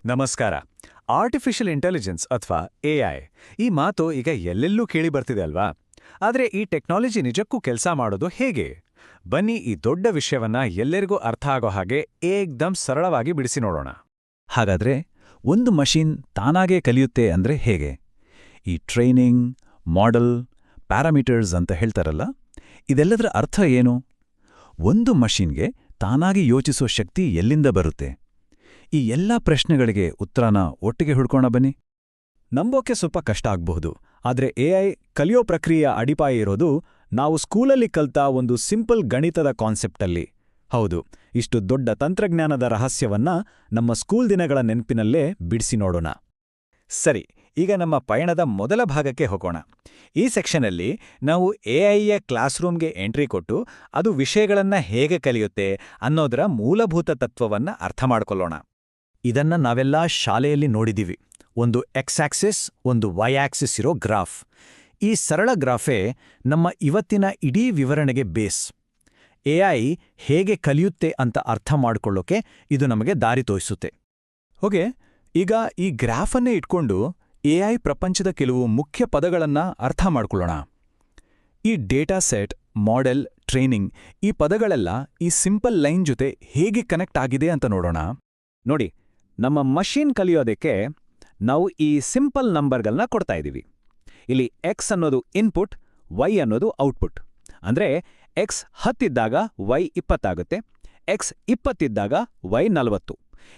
ನಮಸ್ಕಾರ. Artificial intelligence ಅಥವಾ AI ಈ ಮಾತು ಈಗ ಎಲ್ಲೆಲ್ಲೂ ಕೇಳಿ ಬರ್ತಿದೆ ಅಲ್ವಾ? ಆದರೆ ಈ ಟೆಕ್ನಾಲಜಿ ನಿಜಕ್ಕೂ ಕೆಲಸ ಮಾಡೋದು ಹೇಗೆ? ಬನ್ನಿ ಈ ದೊಡ್ಡ ವಿಷಯವನ್ನ ಎಲ್ಲರಿಗೂ ಅರ್ಥ ಆಗೋ ಹಾಗೆ ಏಕ್ದಮ್ ಸರಳವಾಗಿ ಬಿಡಿಸಿ ನೋಡೋಣ. ಹಾಗಾದ್ರೆ ಒಂದು ಮಷೀನ್ ತಾನಾಗೇ ಕಲಿಯುತ್ತೆ ಅಂದ್ರೆ ಹೇಗೆ? ಈ ಟ್ರೈನಿಂಗ್, ಮಾಡೆಲ್, ಪ್ಯಾರಾಮೀಟರ್ಸ್ ಅಂತ ಹೇಳ್ತಾರಲ್ಲ, ಇದೆಲ್ಲದರ ಅರ್ಥ ಏನು? ಒಂದು ಮಷೀನ್ಗೆ ತಾನಾಗಿ ಯೋಚಿಸೋ ಶಕ್ತಿ ಎಲ್ಲಿಂದ ಬರುತ್ತೆ? ಈ ಎಲ್ಲ ಪ್ರಶ್ನೆಗಳಿಗೆ ಉತ್ತರನ ಒಟ್ಟಿಗೆ ಹುಡ್ಕೋಣ ಬನ್ನಿ. ನಂಬೋಕೆ ಸ್ವಲ್ಪ ಕಷ್ಟ ಆಗ್ಬಹುದು, ಆದರೆ ಎಐ ಕಲಿಯೋ ಪ್ರಕ್ರಿಯೆಯ ಅಡಿಪಾಯ ಇರೋದು ನಾವು ಸ್ಕೂಲಲ್ಲಿ ಕಲ್ತ ಒಂದು ಸಿಂಪಲ್ ಗಣಿತದ ಕಾನ್ಸೆಪ್ಟಲ್ಲಿ. ಹೌದು, ಇಷ್ಟು ದೊಡ್ಡ ತಂತ್ರಜ್ಞಾನದ ರಹಸ್ಯವನ್ನ ನಮ್ಮ ಸ್ಕೂಲ್ ದಿನಗಳ ನೆನಪಿನಲ್ಲೇ ಬಿಡಿಸಿ ನೋಡೋಣ. ಸರಿ, ಈಗ ನಮ್ಮ ಪಯಣದ ಮೊದಲ ಭಾಗಕ್ಕೆ ಹೋಗೋಣ. ಈ ಸೆಕ್ಷನಲ್ಲಿ ನಾವು ಎಐಯ ಕ್ಲಾಸ್ರೂಮ್ಗೆ ಎಂಟ್ರಿ ಕೊಟ್ಟು ಅದು ವಿಷಯಗಳನ್ನ ಹೇಗೆ ಕಲಿಯುತ್ತೆ ಅನ್ನೋದರ ಮೂಲಭೂತ ತತ್ವವನ್ನ ಅರ್ಥ ಮಾಡ್ಕೊಳ್ಳೋಣ. ಇದನ್ನ ನಾವೆಲ್ಲ ಶಾಲೆಯಲ್ಲಿ ನೋಡಿದೀವಿ. ಒಂದು ಎಕ್ಸ್ ಆಕ್ಸಿಸ್, ಒಂದು ವೈ ಆಕ್ಸಿಸ್ ಇರೋ ಗ್ರಾಫ್. ಈ ಸರಳ ಗ್ರಾಫೇ ನಮ್ಮ ಇವತ್ತಿನ ಇಡೀ ವಿವರಣೆಗೆ ಬೇಸ್. ಎಐ ಹೇಗೆ ಕಲಿಯುತ್ತೆ ಅಂತ ಅರ್ಥ ಮಾಡ್ಕೊಳ್ಳೋಕೆ ಇದು ನಮಗೆ ದಾರಿ ತೋರಿಸುತ್ತೆ. ಓಕೆ, ಈಗ ಈ ಗ್ರಾಫನ್ನೇ ಇಟ್ಕೊಂಡು ಎಐ ಪ್ರಪಂಚದ ಕೆಲವು ಮುಖ್ಯ ಪದಗಳನ್ನ ಅರ್ಥ ಮಾಡ್ಕೊಳ್ಳೋಣ. ಈ ಡೇಟಾ ಸೆಟ್, ಮಾಡೆಲ್, ಟ್ರೈನಿಂಗ್ ಈ ಪದಗಳೆಲ್ಲ ಈ ಸಿಂಪಲ್ ಲೈನ್ ಜೊತೆ ಹೇಗೆ ಕನೆಕ್ಟ್ ಆಗಿದೆ ಅಂತ ನೋಡೋಣ. ನೋಡಿ, ನಮ್ಮ ಮಷೀನ್ ಕಲಿಯೋದಕ್ಕೆ ನಾವು ಈ ಸಿಂಪಲ್ ನಂಬರ್ಗಳನ್ನ ಕೊಡ್ತಾ ಇದ್ದೀವಿ. ಇಲ್ಲಿ ಎಕ್ಸ್ ಅನ್ನೋದು ಇನ್ಪುಟ್, ವೈ ಅನ್ನೋದು ಔಟ್ಪುಟ್. ಅಂದ್ರೆ ಎಕ್ಸ್ 10 ಇದ್ದಾಗ ವೈ 20 ಆಗುತ್ತೆ, ಎಕ್ಸ್ 20 ಇದ್ದಾಗ ವೈ 40.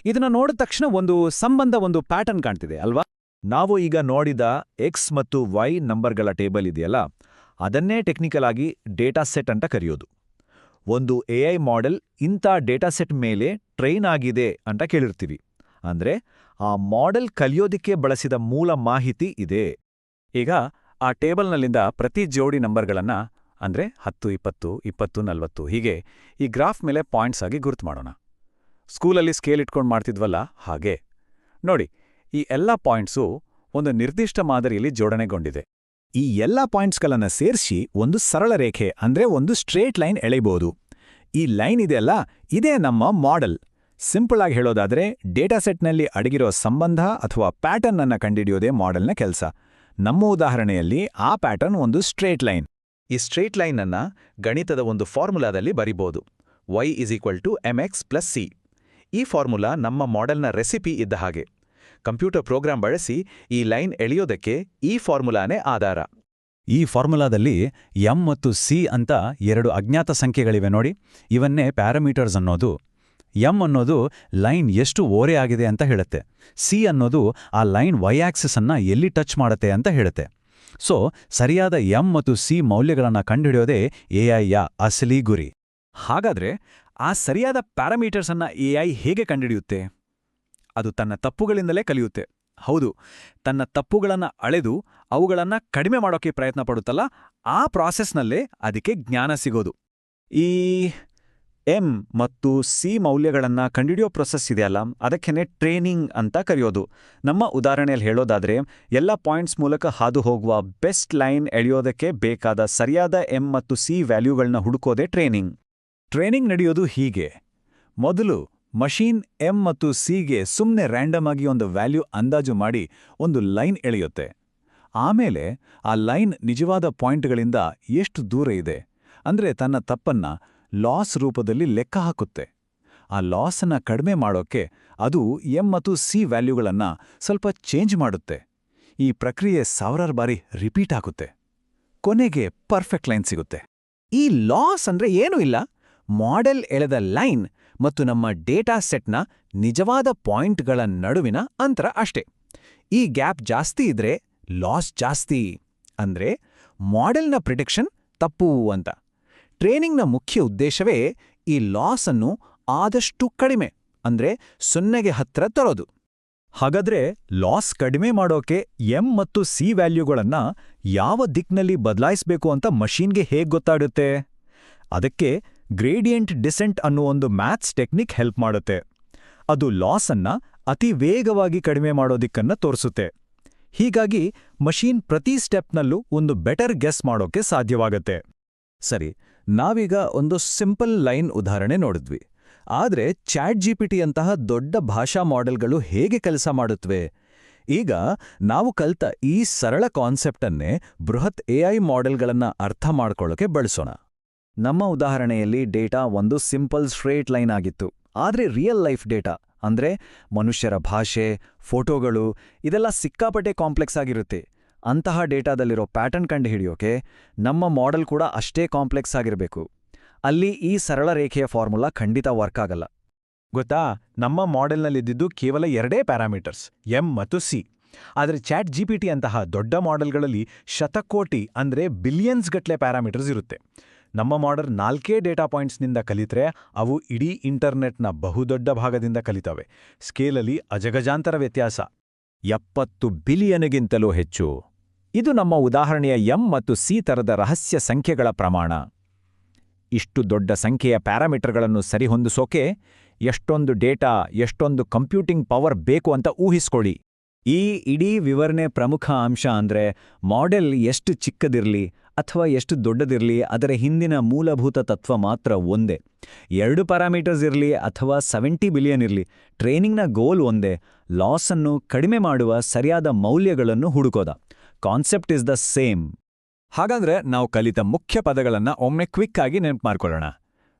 ಇದನ್ನ ನೋಡಿದ ತಕ್ಷಣ ಒಂದು ಸಂಬಂಧ, ಒಂದು ಪ್ಯಾಟರ್ನ್ ಕಾಣ್ತಿದೆ ಅಲ್ವಾ? ನಾವು ಈಗ ನೋಡಿದ ಎಕ್ಸ್ ಮತ್ತು ವೈ ನಂಬರ್ಗಳ ಟೇಬಲ್ ಇದೆಯಲ್ಲ, ಅದನ್ನೇ ಟೆಕ್ನಿಕಲ್ ಆಗಿ ಡೇಟಾ ಸೆಟ್ ಅಂತ ಕರೆಯೋದು. ಒಂದು ಎಐ ಮಾಡೆಲ್ ಇಂಥ ಡೇಟಾ ಸೆಟ್ ಮೇಲೆ ಟ್ರೈನ್ ಆಗಿದೆ ಅಂತ ಕೇಳಿರ್ತೀವಿ. ಅಂದ್ರೆ ಆ ಮಾಡೆಲ್ ಕಲಿಯೋದಿಕ್ಕೆ ಬಳಸಿದ ಮೂಲ ಮಾಹಿತಿ ಇದೆ. ಈಗ ಆ ಟೇಬಲ್ನಲ್ಲಿಂದ ಪ್ರತಿ ಜೋಡಿ ನಂಬರ್ಗಳನ್ನ, ಅಂದ್ರೆ 10, 20, 20, 40 ಹೀಗೆ ಈ ಗ್ರಾಫ್ ಮೇಲೆ ಪಾಯಿಂಟ್ಸ್ ಆಗಿ ಗುರುತು ಮಾಡೋಣ. ಸ್ಕೂಲಲ್ಲಿ ಸ್ಕೇಲ್ ಇಟ್ಕೊಂಡು ಮಾಡ್ತಿದ್ವಲ್ಲ ಹಾಗೆ. ನೋಡಿ, ಈ ಎಲ್ಲ ಪಾಯಿಂಟ್ಸು ಒಂದು ನಿರ್ದಿಷ್ಟ ಮಾದರಿಯಲ್ಲಿ ಜೋಡಣೆಗೊಂಡಿದೆ. ಈ ಎಲ್ಲ ಪಾಯಿಂಟ್ಸ್ಗಳನ್ನ ಸೇರಿಸಿ ಒಂದು ಸರಳ ರೇಖೆ, ಅಂದ್ರೆ ಒಂದು ಸ್ಟ್ರೇಟ್ ಲೈನ್ ಎಳೆಯಬಹುದು. ಈ ಲೈನ್ ಇದೆಯಲ್ಲ, ಇದೇ ನಮ್ಮ ಮಾಡೆಲ್. ಸಿಂಪಲ್ ಆಗಿ ಹೇಳೋದಾದ್ರೆ, ಡೇಟಾಸೆಟ್ನಲ್ಲಿ ಅಡಗಿರೋ ಸಂಬಂಧ ಅಥವಾ ಪ್ಯಾಟರ್ನ್ ಅನ್ನ ಕಂಡುಹಿಡಿಯೋದೇ ಮಾಡೆಲ್ನ ಕೆಲಸ. ನಮ್ಮ ಉದಾಹರಣೆಯಲ್ಲಿ ಆ ಪ್ಯಾಟರ್ನ್ ಒಂದು ಸ್ಟ್ರೇಟ್ ಲೈನ್. ಈ ಸ್ಟ್ರೇಟ್ ಲೈನ್ ಅನ್ನ ಗಣಿತದ ಒಂದು ಫಾರ್ಮುಲಾದಲ್ಲಿ ಬರಿಬೋದು. y = mx + c. ಈ ಫಾರ್ಮುಲಾ ನಮ್ಮ ಮಾಡೆಲ್ನ ರೆಸಿಪಿ ಇದ್ದ ಹಾಗೆ. ಕಂಪ್ಯೂಟರ್ ಪ್ರೋಗ್ರಾಂ ಬಳಸಿ ಈ ಲೈನ್ ಎಳೆಯೋದಕ್ಕೆ ಈ ಫಾರ್ಮುಲಾನೇ ಆಧಾರ. ಈ ಫಾರ್ಮುಲಾದಲ್ಲಿ ಎಂ ಮತ್ತು ಸಿ ಅಂತ 2 ಅಜ್ಞಾತ ಸಂಖ್ಯೆಗಳಿವೆ ನೋಡಿ. ಇವನ್ನೇ ಪ್ಯಾರಾಮೀಟರ್ಸ್ ಅನ್ನೋದು. ಎಂ ಅನ್ನೋದು ಲೈನ್ ಎಷ್ಟು ಓರೆ ಆಗಿದೆ ಅಂತ ಹೇಳುತ್ತೆ. ಸಿ ಅನ್ನೋದು ಆ ಲೈನ್ ವೈ ಆಕ್ಸಿಸ್ ಅನ್ನ ಎಲ್ಲಿ ಟಚ್ ಮಾಡುತ್ತೆ ಅಂತ ಹೇಳುತ್ತೆ. ಸೊ ಸರಿಯಾದ ಎಂ ಮತ್ತು ಸಿ ಮೌಲ್ಯಗಳನ್ನ ಕಂಡುಹಿಡಿಯೋದೇ ಎಐಯ ಅಸಲಿ ಗುರಿ. ಹಾಗಾದ್ರೆ ಆ ಸರಿಯಾದ ಪ್ಯಾರಾಮೀಟರ್ಸ್ ಅನ್ನ ಎಐ ಹೇಗೆ ಕಂಡುಹಿಡಿಯುತ್ತೆ? ಅದು ತನ್ನ ತಪ್ಪುಗಳಿಂದಲೇ ಕಲಿಯುತ್ತೆ. ಹೌದು, ತನ್ನ ತಪ್ಪುಗಳನ್ನ ಅಳೆದು ಅವುಗಳನ್ನ ಕಡಿಮೆ ಮಾಡೋಕೆ ಪ್ರಯತ್ನ ಪಡುತ್ತಲ್ಲ, ಆ ಪ್ರಾಸೆಸ್ನಲ್ಲೇ ಅದಕ್ಕೆ ಜ್ಞಾನ ಸಿಗೋದು. ಈ ಎಂ ಮತ್ತು ಸಿ ಮೌಲ್ಯಗಳನ್ನ ಕಂಡುಹಿಡಿಯೋ ಪ್ರೊಸೆಸ್ ಇದೆಯಲ್ಲ, ಅದಕ್ಕೇನೆ ಟ್ರೈನಿಂಗ್ ಅಂತ ಕರೆಯೋದು. ನಮ್ಮ ಉದಾಹರಣೆಯಲ್ಲಿ ಹೇಳೋದಾದ್ರೆ, ಎಲ್ಲ ಪಾಯಿಂಟ್ಸ್ ಮೂಲಕ ಹಾದು ಹೋಗುವ ಬೆಸ್ಟ್ ಲೈನ್ ಎಳೆಯೋದಕ್ಕೆ ಬೇಕಾದ ಸರಿಯಾದ ಎಂ ಮತ್ತು ಸಿ ವ್ಯಾಲ್ಯೂಗಳನ್ನ ಹುಡುಕೋದೇ ಟ್ರೈನಿಂಗ್. ಟ್ರೈನಿಂಗ್ ನಡೆಯೋದು ಹೀಗೆ. ಮೊದಲು ಮಷೀನ್ ಎಂ ಮತ್ತು ಸಿಗೆ ಸುಮ್ಮನೆ ರ್ಯಾಂಡಮ್ ಆಗಿ ಒಂದು ವ್ಯಾಲ್ಯೂ ಅಂದಾಜು ಮಾಡಿ ಒಂದು ಲೈನ್ ಎಳೆಯುತ್ತೆ. ಆಮೇಲೆ ಆ ಲೈನ್ ನಿಜವಾದ ಪಾಯಿಂಟ್ಗಳಿಂದ ಎಷ್ಟು ದೂರ ಇದೆ ಅಂದ್ರೆ ತನ್ನ ತಪ್ಪನ್ನ ಲಾಸ್ ರೂಪದಲ್ಲಿ ಲೆಕ್ಕ ಹಾಕುತ್ತೆ. ಆ ಲಾಸನ್ನ ಕಡಿಮೆ ಮಾಡೋಕ್ಕೆ ಅದು ಎಂ ಮತ್ತು ಸಿ ವ್ಯಾಲ್ಯೂಗಳನ್ನ ಸ್ವಲ್ಪ ಚೇಂಜ್ ಮಾಡುತ್ತೆ. ಈ ಪ್ರಕ್ರಿಯೆ ಸಾವಿರಾರು ಬಾರಿ ರಿಪೀಟ್ ಆಗುತ್ತೆ. ಕೊನೆಗೆ ಪರ್ಫೆಕ್ಟ್ ಲೈನ್ ಸಿಗುತ್ತೆ. ಈ ಲಾಸ್ ಅಂದ್ರೆ ಏನೂ ಇಲ್ಲ, ಮಾಡೆಲ್ ಎಳೆದ ಲೈನ್ ಮತ್ತು ನಮ್ಮ ಡೇಟಾ ಸೆಟ್ನ ನಿಜವಾದ ಪಾಯಿಂಟ್ಗಳ ನಡುವಿನ ಅಂತರ ಅಷ್ಟೇ. ಈ ಗ್ಯಾಪ್ ಜಾಸ್ತಿ ಇದ್ರೆ ಲಾಸ್ ಜಾಸ್ತಿ. ಅಂದ್ರೆ ಮಾಡೆಲ್ನ ಪ್ರಿಡಿಕ್ಷನ್ ತಪ್ಪು ಅಂತ. ಟ್ರೈನಿಂಗ್ನ ಮುಖ್ಯ ಉದ್ದೇಶವೇ ಈ ಲಾಸ್ ಅನ್ನು ಆದಷ್ಟು ಕಡಿಮೆ, ಅಂದ್ರೆ 0ಗೆ ಹತ್ರ ತರೋದು. ಹಾಗಾದ್ರೆ ಲಾಸ್ ಕಡಿಮೆ ಮಾಡೋಕೆ ಎಂ ಮತ್ತು ಸಿ ವ್ಯಾಲ್ಯೂಗಳನ್ನ ಯಾವ ದಿಕ್ಕಿನಲ್ಲಿ ಬದಲಾಯಿಸಬೇಕು ಅಂತ ಮಷೀನ್ಗೆ ಹೇಗೆ ಗೊತ್ತಾಡುತ್ತೆ? ಅದಕ್ಕೆ ಗ್ರೇಡಿಯಂಟ್ ಡಿಸೆಂಟ್ ಅನ್ನೋ ಒಂದು ಮ್ಯಾಥ್ಸ್ ಟೆಕ್ನಿಕ್ ಹೆಲ್ಪ್ ಮಾಡುತ್ತೆ. ಅದು ಲಾಸ್ ಅನ್ನ ಅತಿ ವೇಗವಾಗಿ ಕಡಿಮೆ ಮಾಡೋದಿಕ್ಕನ್ನ ತೋರಿಸುತ್ತೆ. ಹೀಗಾಗಿ ಮಷೀನ್ ಪ್ರತಿ ಸ್ಟೆಪ್ನಲ್ಲೂ ಒಂದು ಬೆಟರ್ ಗೆಸ್ ಮಾಡೋಕೆ ಸಾಧ್ಯವಾಗತ್ತೆ. ಸರಿ, ನಾವೀಗ ಒಂದು ಸಿಂಪಲ್ ಲೈನ್ ಉದಾಹರಣೆ ನೋಡಿದ್ವಿ. ಆದ್ರೆ ಚಾಟ್ ಜಿಪಿಟಿಯಂತಹ ದೊಡ್ಡ ಭಾಷಾ ಮಾಡೆಲ್ಗಳು ಹೇಗೆ ಕೆಲಸ ಮಾಡುತ್ತವೆ? ಈಗ ನಾವು ಕಲ್ತ ಈ ಸರಳ ಕಾನ್ಸೆಪ್ಟನ್ನೇ ಬೃಹತ್ ಎಐ ಮಾಡೆಲ್ಗಳನ್ನ ಅರ್ಥ ಮಾಡ್ಕೊಳ್ಳೋಕೆ ಬಳಸೋಣ. ನಮ್ಮ ಉದಾಹರಣೆಯಲ್ಲಿ ಡೇಟಾ ಒಂದು ಸಿಂಪಲ್ ಸ್ಟ್ರೇಟ್ ಲೈನ್ ಆಗಿತ್ತು. ಆದ್ರೆ ರಿಯಲ್ ಲೈಫ್ ಡೇಟಾ ಅಂದ್ರೆ ಮನುಷ್ಯರ ಭಾಷೆ, ಫೋಟೋಗಳು ಇದೆಲ್ಲ ಸಿಕ್ಕಾಪಟ್ಟೆ ಕಾಂಪ್ಲೆಕ್ಸ್ ಆಗಿರುತ್ತೆ. ಅಂತಹ ಡೇಟಾದಲ್ಲಿರೋ ಪ್ಯಾಟರ್ನ್ ಕಂಡುಹಿಡಿಯೋಕೆ ನಮ್ಮ ಮಾಡೆಲ್ ಕೂಡ ಅಷ್ಟೇ ಕಾಂಪ್ಲೆಕ್ಸ್ ಆಗಿರಬೇಕು. ಅಲ್ಲಿ ಈ ಸರಳ ರೇಖೆಯ ಫಾರ್ಮುಲಾ ಖಂಡಿತ ವರ್ಕ್ ಆಗಲ್ಲ. ಗೊತ್ತಾ, ನಮ್ಮ ಮಾಡೆಲ್ನಲ್ಲಿದ್ದಿದ್ದು ಕೇವಲ 2 ಪ್ಯಾರಾಮೀಟರ್ಸ್ ಎಂ ಮತ್ತು ಸಿ. ಆದರೆ ಚಾಟ್ ಜಿಪಿಟಿ ಅಂತಹ ದೊಡ್ಡ ಮಾಡೆಲ್ಗಳಲ್ಲಿ ಶತಕೋಟಿ ಅಂದ್ರೆ ಬಿಲಿಯನ್ಸ್ ಗಟ್ಲೆ ಪ್ಯಾರಾಮೀಟರ್ಸ್ ಇರುತ್ತೆ. ನಮ್ಮ ಮಾಡೆಲ್ 4 ಡೇಟಾ ಪಾಯಿಂಟ್ಸ್ನಿಂದ ಕಲಿತ್ರೆ ಅವು ಇಡೀ ಇಂಟರ್ನೆಟ್ನ ಬಹುದೊಡ್ಡ ಭಾಗದಿಂದ ಕಲಿತವೆ. ಸ್ಕೇಲಲ್ಲಿ ಅಜಗಜಾಂತರ ವ್ಯತ್ಯಾಸ. 70 ಬಿಲಿಯನ್ಗಿಂತಲೂ ಹೆಚ್ಚು. ಇದು ನಮ್ಮ ಉದಾಹರಣೆಯ ಎಂ ಮತ್ತು ಸಿ ತರದ ರಹಸ್ಯ ಸಂಖ್ಯೆಗಳ ಪ್ರಮಾಣ. ಇಷ್ಟು ದೊಡ್ಡ ಸಂಖ್ಯೆಯ ಪ್ಯಾರಾಮೀಟರ್ಗಳನ್ನು ಸರಿಹೊಂದಿಸೋಕೆ ಎಷ್ಟೊಂದು ಡೇಟಾ, ಎಷ್ಟೊಂದು ಕಂಪ್ಯೂಟಿಂಗ್ ಪವರ್ ಬೇಕು ಅಂತ ಊಹಿಸ್ಕೊಳ್ಳಿ. ಈ ಇಡೀ ವಿವರಣೆ ಪ್ರಮುಖ ಅಂಶ ಅಂದ್ರೆ ಮಾಡೆಲ್ ಎಷ್ಟು ಚಿಕ್ಕದಿರ್ಲಿ ಅಥವಾ ಎಷ್ಟು ದೊಡ್ಡದಿರ್ಲಿ, ಅದರ ಹಿಂದಿನ ಮೂಲಭೂತ ತತ್ವ ಮಾತ್ರ ಒಂದೇ. 2 ಪ್ಯಾರಾಮೀಟರ್ಸ್ ಇರಲಿ ಅಥವಾ 70 ಬಿಲಿಯನ್ ಇರಲಿ, ಟ್ರೈನಿಂಗ್ನ ಗೋಲ್ ಒಂದೇ: ಲಾಸ್ ಅನ್ನು ಕಡಿಮೆ ಮಾಡುವ ಸರಿಯಾದ ಮೌಲ್ಯಗಳನ್ನು ಹುಡುಕೋದ. Concept is the same. ಹಾಗಂದ್ರೆ ನಾವು ಕಲಿತ ಮುಖ್ಯ ಪದಗಳನ್ನ ಒಮ್ಮೆ ಕ್ವಿಕ್ ಆಗಿ ನೆನಪು ಮಾಡ್ಕೊಳ್ಳೋಣ.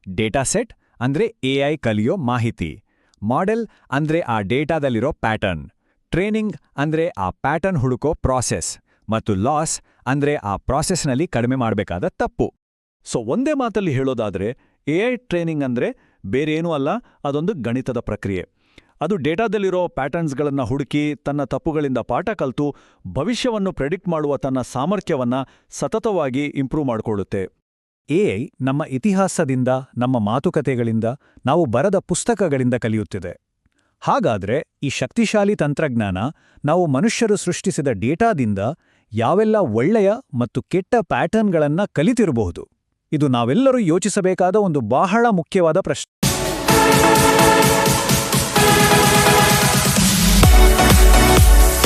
ಡೇಟಾ ಸೆಟ್ ಅಂದ್ರೆ ಎಐ ಕಲಿಯೋ ಮಾಹಿತಿ, ಮಾಡೆಲ್ ಅಂದ್ರೆ ಆ ಡೇಟಾದಲ್ಲಿರೋ ಪ್ಯಾಟರ್ನ್, ಟ್ರೈನಿಂಗ್ ಅಂದ್ರೆ ಆ ಪ್ಯಾಟರ್ನ್ ಹುಡುಕೋ ಪ್ರಾಸೆಸ್, ಮತ್ತು ಲಾಸ್ ಅಂದ್ರೆ ಆ ಪ್ರಾಸೆಸ್ನಲ್ಲಿ ಕಡಿಮೆ ಮಾಡಬೇಕಾದ ತಪ್ಪು. ಸೊ ಒಂದೇ ಮಾತಲ್ಲಿ ಹೇಳೋದಾದ್ರೆ ಎಐ ಟ್ರೈನಿಂಗ್ ಅಂದ್ರೆ ಬೇರೇನೂ ಅಲ್ಲ, ಅದೊಂದು ಗಣಿತದ ಪ್ರಕ್ರಿಯೆ. ಅದು ಡೇಟಾದಲ್ಲಿರೋ ಪ್ಯಾಟರ್ನ್ಸ್ಗಳನ್ನು ಹುಡುಕಿ ತನ್ನ ತಪ್ಪುಗಳಿಂದ ಪಾಠ ಕಲಿತು ಭವಿಷ್ಯವನ್ನು ಪ್ರೆಡಿಕ್ಟ್ ಮಾಡುವ ತನ್ನ ಸಾಮರ್ಥ್ಯವನ್ನ ಸತತವಾಗಿ ಇಂಪ್ರೂವ್ ಮಾಡಿಕೊಳ್ಳುತ್ತೆ. ಎಐ ನಮ್ಮ ಇತಿಹಾಸದಿಂದ, ನಮ್ಮ ಮಾತುಕತೆಗಳಿಂದ, ನಾವು ಬರೆದ ಪುಸ್ತಕಗಳಿಂದ ಕಲಿಯುತ್ತಿದೆ. ಹಾಗಾದ್ರೆ ಈ ಶಕ್ತಿಶಾಲಿ ತಂತ್ರಜ್ಞಾನ ನಾವು ಮನುಷ್ಯರು ಸೃಷ್ಟಿಸಿದ ಡೇಟಾದಿಂದ ಯಾವೆಲ್ಲ ಒಳ್ಳೆಯ ಮತ್ತು ಕೆಟ್ಟ ಪ್ಯಾಟರ್ನ್ಗಳನ್ನ ಕಲಿತಿರಬಹುದು? ಇದು ನಾವೆಲ್ಲರೂ ಯೋಚಿಸಬೇಕಾದ ಒಂದು ಬಹಳ ಮುಖ್ಯವಾದ ಪ್ರಶ್ನೆ.